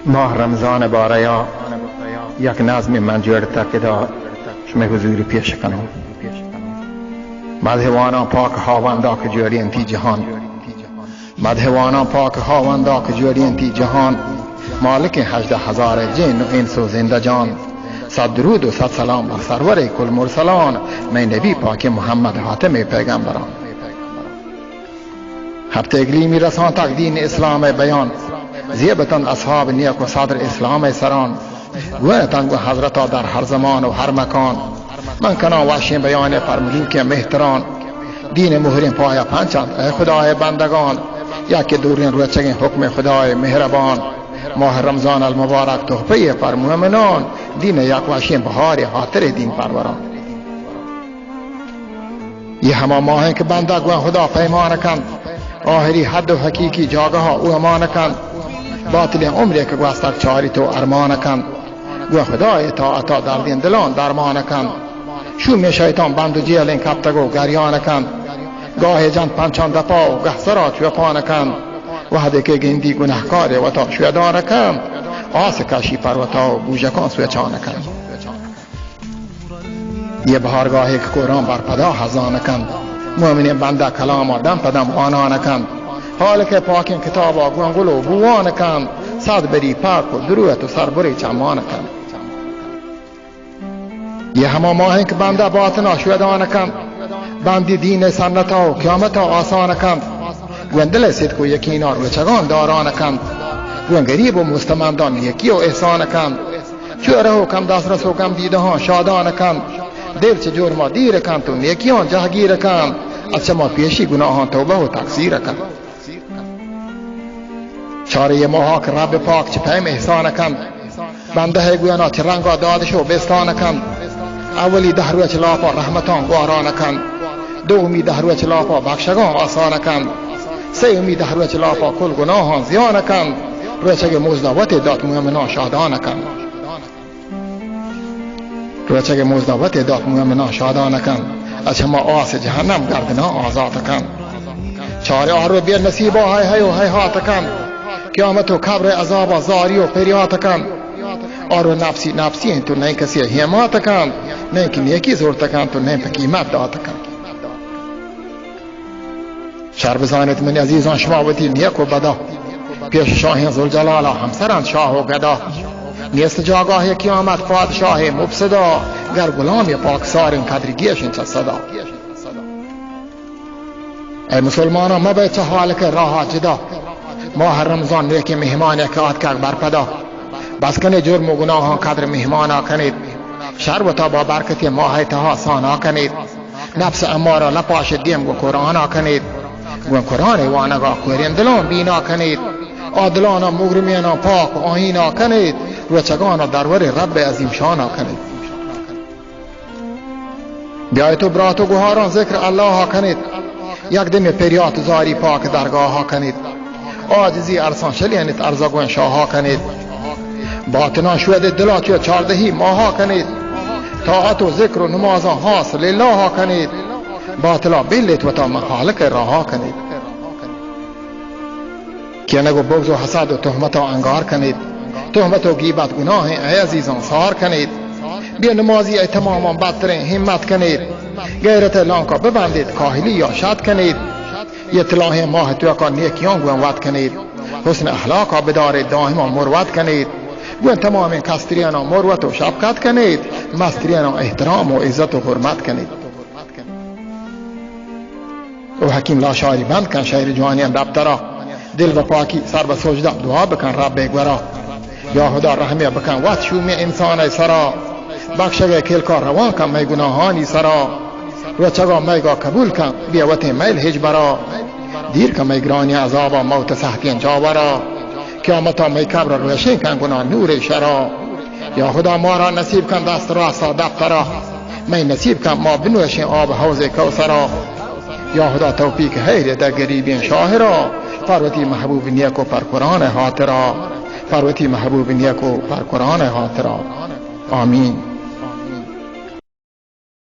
ماه رمضان باریا یک نظم من جوړ کدا شما حضور پیش کنم مدحوانا پاک خواوندا که جوړی انتی جهان مدحوانا پاک خواوندا که جوړی انتی جهان مالک 18,000 جن و انس و زنده جان صد درود و صد سلام بر سرور کل مرسلان من نبی پاک محمد حاتم پیغمبران هر تگلیمی رسان تقدین اسلام بیان زیبتان اصحاب نیک و صدر اسلام سران گوینتان گو حضرتا در هر زمان و هر مکان من کنا وحشین بیان فرملوک مهتران دین مهرین پای پنچند ای خدای بندگان یکی دورین روچگین حکم خدای مهربان ماه رمضان المبارک تحفه پر مومنان دین یک وحشین بهار خاطر دین پروران یہ ہما ماہ ہیں کہ بندہ گوان خدا پیمان کند آخری حد و حقیقی جاگہ او امان کند باطل عمری که گوستک چاری تو ارمان کند گوان خدا اطاعتا در دین دلان درمان کند شوم شیطان بند و جیلین کبتگو گریان کند گاه جان پنچان دپا و گه سرات وپان کند وحده که گندی گناهکار و تا شویدان کند آس کشی پروتا و بوجکان سویچان کند یه بهارگاهی که قرآن بر پدا خزانه کند مومنین بنده کلام دم پدم آنانه کند حال که پاکین کتابا گونگل و بوانه کند صد بری پاک و درویت و سربری چمانه کند یه همه ماهی که بنده باطنا شویدانه کند بندی دین سنتا و قیامتا آسانه کند گوندل صدق و یکینا رو چگان دارانه کند گوند گریب و مستمندان یکی و احسانه کند چوره و کم دسترس و کم دیده ها شادانه کند دل چه جور ما دیر کند و نیکیان جهگیر کند از چه ما پیشی گناهان توبه و تقصیر کند چاره ماها که رب پاک چه پیم احسان کند بنده گوینا چه رنگا دادش و بستان کند اولی ده روی چلاپا رحمتان گواران کند دومی ده روی چلاپا بخشگان آسان کند سومی ده روی چلاپا کل گناهان زیان کند روی چگه مزدوت داد مومنان شادان کند روی چگه مزدوت داد مومنان شادان کند از همه آس جهنم گردنا آزاد کند چاره آرو بیر نصیبا های و های هات کند قیامت و کبر عذاب زاری و پریات کند آرو نفسی نفسی تو نه کسی حمایت کند نه که نیکی زورت کند تو نه قیمت داد کند شر بزانید من عزیزان شما وتی نیک و بدا پیش شاهین ذوالجلال همسرند شاه و گدا نیست جاگاه قیامت پادشاه مبسدا گر غلامی پاکسارین قدرگیشین چه صدا ای مسلمانان مبید چه حال که راه جدا ماه رمضان نیکی مهمان اکاد کرد برپدا بس کنید جرم و گناهان قدر مهمانا کنید شربتا با برکتی ماه تها سانا کنید نفس امارا لپاش دیم گو قرآنا کنید گو قرآن وانگا قرین دلان بینا کنید عادلانا مگرمینا پاک و آهینا کنید و چگانا درور رب عظیم شانا کنید بیای تو برات و گوهاران ذکر الله ها کنید یک دم پریات زاری پاک درگاه ها کنید آجزی ارسان شلینت ارزاگوین شاه ها کنید باطنا شوید دلاتی و چاردهی ماها کنید طاعت و ذکر و نمازان حاصل لله ها کنید باطلا بلیت و تا مخالق راه ها کنید که نگو بغض و حسد و تهمت و انگار کنید تهمت و غیبت گناه ای عزیزان سار کنید بیا نمازی ای تماما بدترین همت کنید غیرت لانکا ببندید کاهلی یا شد کنید یه طلاح ماه توکا نیکیان گوین ود کنید حسن اخلاقا بدارید دائما مروت کنید گوین تمام کستریانا مروت و شبکت کنید مستریانا احترام و عزت و حرمت کنید او حکیم لاشاری بند کن شهر جوانیان ربترا دل و پاکی سر به سجده دعا بکن رب گورا یا خدا رحمه بکن وقت شومی انسان سرا بخشگه کلکار روان کن می گناهانی سرا و چگا میگا قبول کن بیوت میل هجبرا دیر کن میگرانی عذابا موت سحکین جاورا قیامتا می کبر روشین کن گناه نور شرا یا خدا ما را نصیب کن دست راستا دفترا می نصیب کن ما بنوشین آب حوض کوثرا یا خدا توفیق خیر در گریبین شاهرا فروتی محبوب نیکو پر قرآن حاضرا فروتی محبوب نیکو پر قرآن حاضرا آمین.